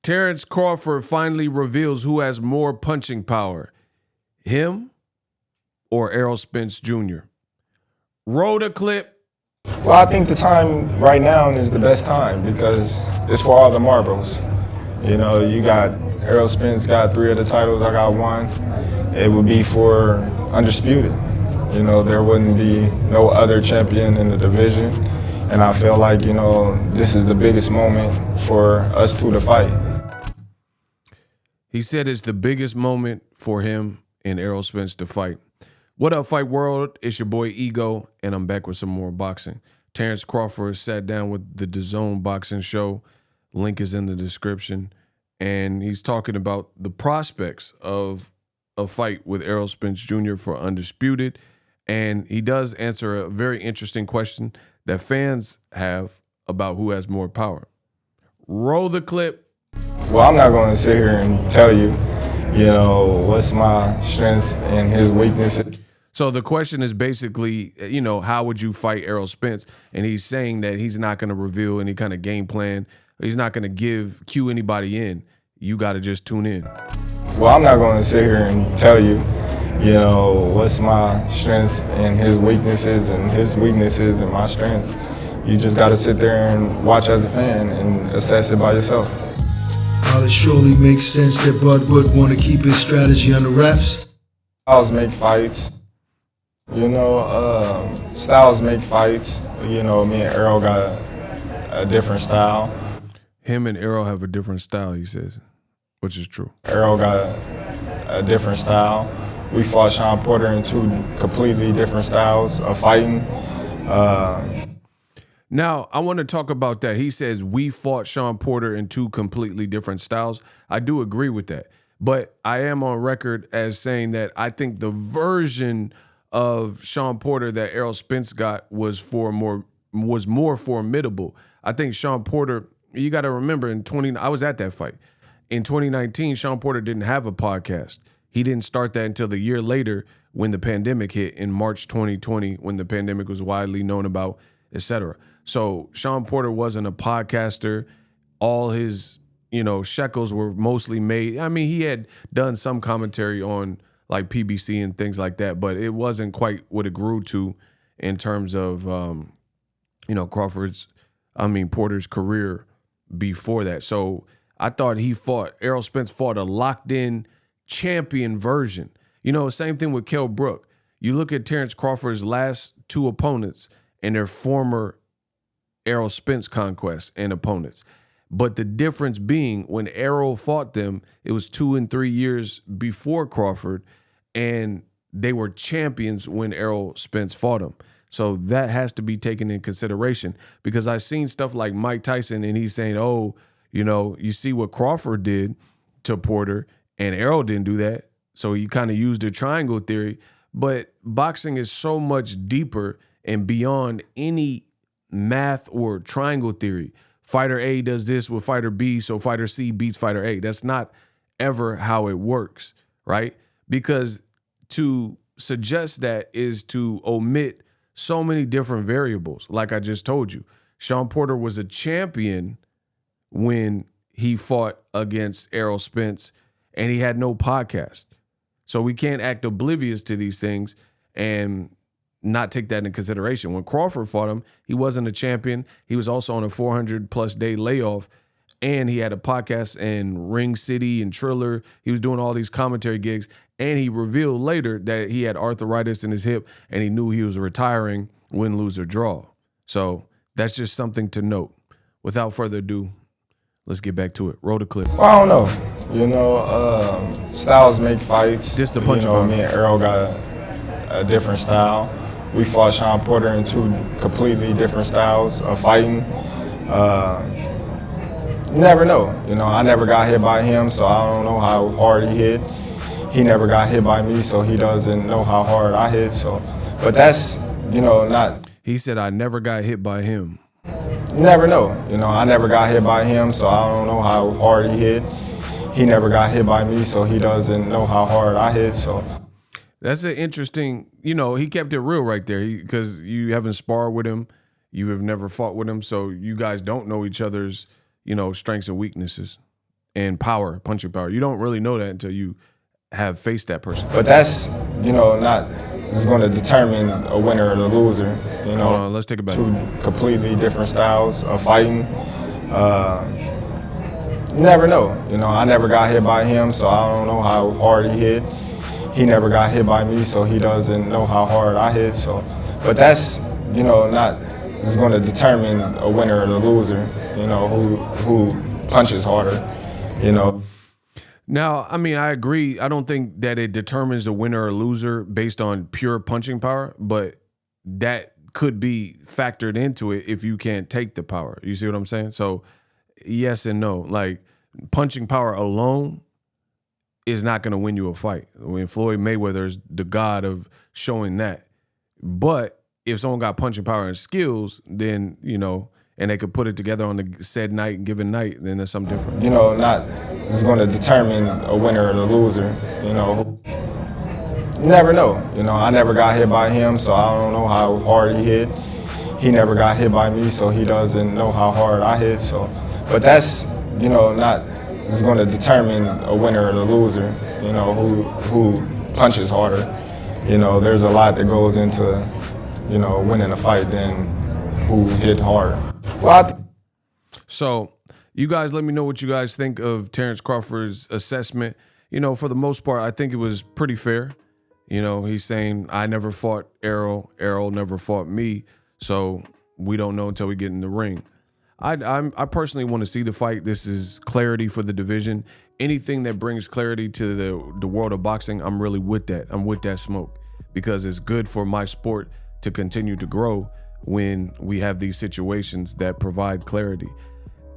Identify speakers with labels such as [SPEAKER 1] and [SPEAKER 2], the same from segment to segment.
[SPEAKER 1] Terence Crawford finally reveals who has more punching power, him or Errol Spence Jr. Roll the clip.
[SPEAKER 2] Well, I think the time right now is the best time because it's for all the marbles. You know, you got Errol Spence got 3 of the titles, I got 1. It would be for undisputed. You know, there wouldn't be no other champion in the division. And I feel like, you know, this is the biggest moment for us two to fight.
[SPEAKER 1] He said it's the biggest moment for him and Errol Spence to fight. What up, Fight World? It's your boy Ego, and I'm back with some more boxing. Terence Crawford sat down with the DAZN boxing show. Link is in the description. And he's talking about the prospects of a fight with Errol Spence Jr. for undisputed. And he does answer a very interesting question that fans have about who has more power. Roll the clip.
[SPEAKER 2] Well, I'm not going to sit here and tell you, you know, what's my strengths and his weaknesses.
[SPEAKER 1] So the question is basically, you know, how would you fight Errol Spence? And he's saying that he's not going to reveal any kind of game plan. He's not going to cue anybody in. You got to just tune in.
[SPEAKER 2] Well, I'm not going to sit here and tell you, you know, what's my strengths and his weaknesses and my strengths. You just got to sit there and watch as a fan and assess it by yourself.
[SPEAKER 3] While it surely makes sense that Bud would want to keep his strategy under wraps.
[SPEAKER 2] Styles make fights. You know, styles make fights. You know, me and Errol got a different style.
[SPEAKER 1] Him and Errol have a different style, he says, which is true.
[SPEAKER 2] Errol got a different style. We fought Shawn Porter in 2 completely different styles of fighting.
[SPEAKER 1] Now, I want to talk about that. He says we fought Shawn Porter in 2 completely different styles. I do agree with that. But I am on record as saying that I think the version of Shawn Porter that Errol Spence got was more formidable. I think Shawn Porter, you got to remember, I was at that fight. In 2019, Shawn Porter didn't have a podcast. He didn't start that until the year later when the pandemic hit in March 2020, when the pandemic was widely known about, etc. So Shawn Porter wasn't a podcaster. All his, you know, shekels were mostly made. I mean, he had done some commentary on like PBC and things like that, but it wasn't quite what it grew to in terms of, you know, Porter's career before that. So I thought Errol Spence fought a locked in champion version. You know, same thing with Kell Brook. You look at Terence Crawford's last 2 opponents and their former Errol Spence conquests and opponents. But the difference being when Errol fought them, it was 2 and 3 years before Crawford, and they were champions when Errol Spence fought him. So that has to be taken in consideration because I've seen stuff like Mike Tyson and he's saying, oh, you know, you see what Crawford did to Porter and Errol didn't do that. So he kind of used the triangle theory. But boxing is so much deeper and beyond any math or triangle theory. Fighter A does this with fighter B, so fighter C beats fighter A. That's not ever how it works, right? Because to suggest that is to omit so many different variables. Like I just told you, Shawn Porter was a champion when he fought against Errol Spence and he had no podcast. So we can't act oblivious to these things and not take that into consideration. When Crawford fought him, he wasn't a champion. He was also on a 400-plus day layoff, and he had a podcast in Ring City and Triller. He was doing all these commentary gigs, and he revealed later that he had arthritis in his hip, and he knew he was retiring, win, lose, or draw. So that's just something to note. Without further ado, let's get back to it. Roll the clip.
[SPEAKER 2] Well, I don't know. You know, styles make fights.
[SPEAKER 1] Just the punch.
[SPEAKER 2] You know, me and Errol got a different style. We fought Shawn Porter in 2 completely different styles of fighting. You never know. You know, I never got hit by him, so I don't know how hard he hit. He never got hit by me, so he doesn't know how hard I hit. So, but that's, you know, not.
[SPEAKER 1] He said, I never got hit by him.
[SPEAKER 2] You never know. You know, I never got hit by him, so I don't know how hard he hit. He never got hit by me, so he doesn't know how hard I hit. So
[SPEAKER 1] that's an interesting, you know, he kept it real right there because you haven't sparred with him. You have never fought with him. So you guys don't know each other's, you know, strengths and weaknesses. and power, punching power. You don't really know that until you have faced that person.
[SPEAKER 2] But that's, not is going to determine a winner or a loser.
[SPEAKER 1] Hold on, let's take it back.
[SPEAKER 2] Two completely different styles of fighting. You never know. I never got hit by him, so I don't know how hard he hit. He never got hit by me, so he doesn't know how hard I hit. So, but that's, not is going to determine a winner or a loser. Who punches harder.
[SPEAKER 1] Now, I mean, I agree. I don't think that it determines a winner or loser based on pure punching power, but that could be factored into it if you can't take the power. You see what I'm saying? So, yes and no. Like, punching power alone is not going to win you a fight. When Floyd Mayweather is the god of showing that. But if someone got punching power and skills, then, and they could put it together on the said night, given night, then there's something different.
[SPEAKER 2] Not is going to determine a winner or a loser. You never know. I never got hit by him, so I don't know how hard he hit. He never got hit by me, so he doesn't know how hard I hit. So, but that's, not is going to determine a winner or a loser. Who punches harder. There's a lot that goes into, winning a fight than who hit harder.
[SPEAKER 1] So you guys let me know what you guys think of Terence Crawford's assessment. For the most part, I think it was pretty fair. He's saying, I never fought Errol. Errol never fought me. So we don't know until we get in the ring. I personally want to see the fight. This is clarity for the division. Anything that brings clarity to the world of boxing, I'm really with that. I'm with that smoke because it's good for my sport to continue to grow when we have these situations that provide clarity.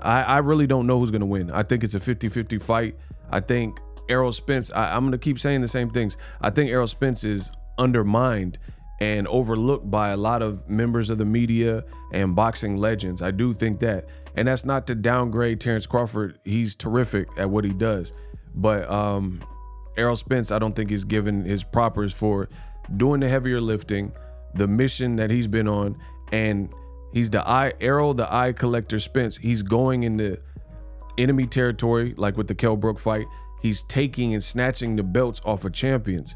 [SPEAKER 1] I really don't know who's going to win. I think it's a 50-50 fight. I think Errol Spence, I'm going to keep saying the same things. I think Errol Spence is undermined and overlooked by a lot of members of the media and boxing legends. I do think that. And that's not to downgrade Terence Crawford. He's terrific at what he does. But Errol Spence, I don't think is given his propers for doing the heavier lifting, the mission that he's been on, and he's Errol, the eye collector Spence. He's going into enemy territory, like with the Kell Brook fight. He's taking and snatching the belts off of champions.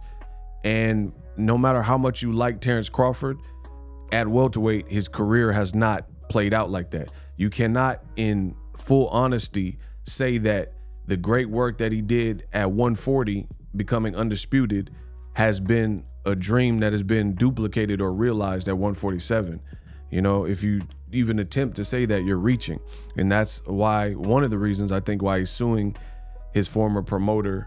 [SPEAKER 1] And no matter how much you like Terence Crawford, at welterweight, his career has not played out like that. You cannot, in full honesty, say that the great work that he did at 140, becoming undisputed, has been a dream that has been duplicated or realized at 147. If you even attempt to say that, you're reaching. And that's why, one of the reasons I think why he's suing his former promoter,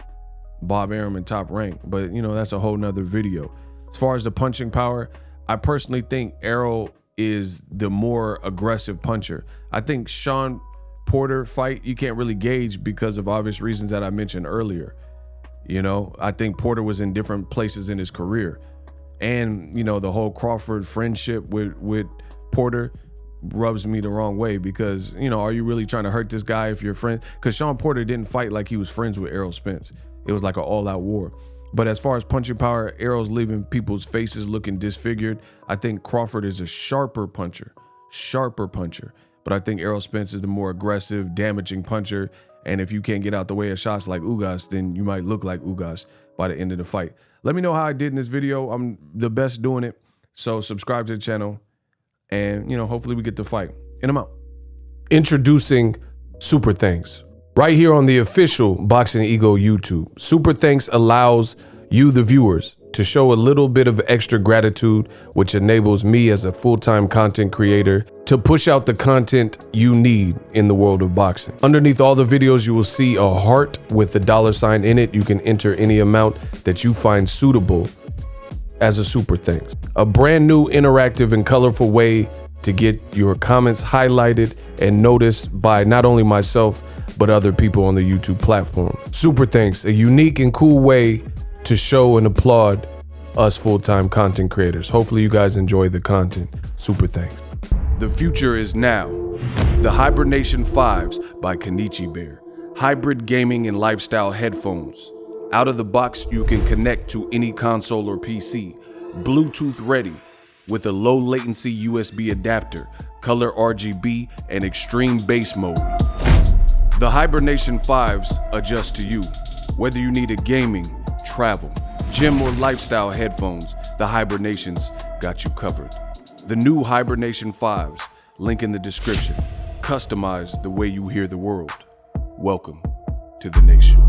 [SPEAKER 1] Bob Arum, in Top Rank. But, that's a whole nother video. As far as the punching power, I personally think Errol is the more aggressive puncher. I think Sean Porter fight, you can't really gauge because of obvious reasons that I mentioned earlier. I think Porter was in different places in his career. And, the whole Crawford friendship with Porter rubs me the wrong way because, are you really trying to hurt this guy if you're friends? Because Sean Porter didn't fight like he was friends with Errol Spence. It was like an all-out war. But as far as punching power, Errol's leaving people's faces looking disfigured. I think Crawford is a sharper puncher. But I think Errol Spence is the more aggressive, damaging puncher. And if you can't get out the way of shots like Ugas, then you might look like Ugas by the end of the fight. Let me know how I did in this video. I'm the best doing it. So subscribe to the channel. And, hopefully we get the fight. And I'm out. Introducing Super Thanks. Right here on the official Boxing Ego YouTube. Super Thanks allows you, the viewers, to show a little bit of extra gratitude, which enables me as a full-time content creator to push out the content you need in the world of boxing. Underneath all the videos, you will see a heart with a $sign in it. You can enter any amount that you find suitable as a super thanks. A brand new, interactive, and colorful way to get your comments highlighted and noticed by not only myself, but other people on the YouTube platform. Super thanks, a unique and cool way to show and applaud us full-time content creators. Hopefully you guys enjoy the content. Super thanks. The future is now. The Hibernation 5s by Kenichi Bear. Hybrid gaming and lifestyle headphones. Out of the box, you can connect to any console or PC. Bluetooth ready with a low latency USB adapter, color RGB, and extreme bass mode. The Hibernation 5s adjust to you. Whether you need a gaming, travel, gym, or lifestyle headphones, the Hibernations got you covered. The new Hibernation 5s, link in the description. Customize the way you hear the world. Welcome to the nation.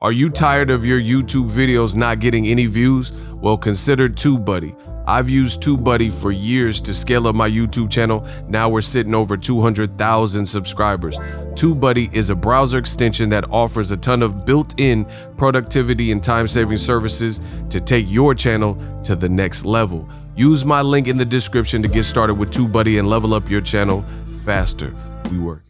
[SPEAKER 1] Are you tired of your YouTube videos not getting any views? Well, consider TubeBuddy. I've used TubeBuddy for years to scale up my YouTube channel. Now we're sitting over 200,000 subscribers. TubeBuddy is a browser extension that offers a ton of built-in productivity and time-saving services to take your channel to the next level. Use my link in the description to get started with TubeBuddy and level up your channel faster. We work.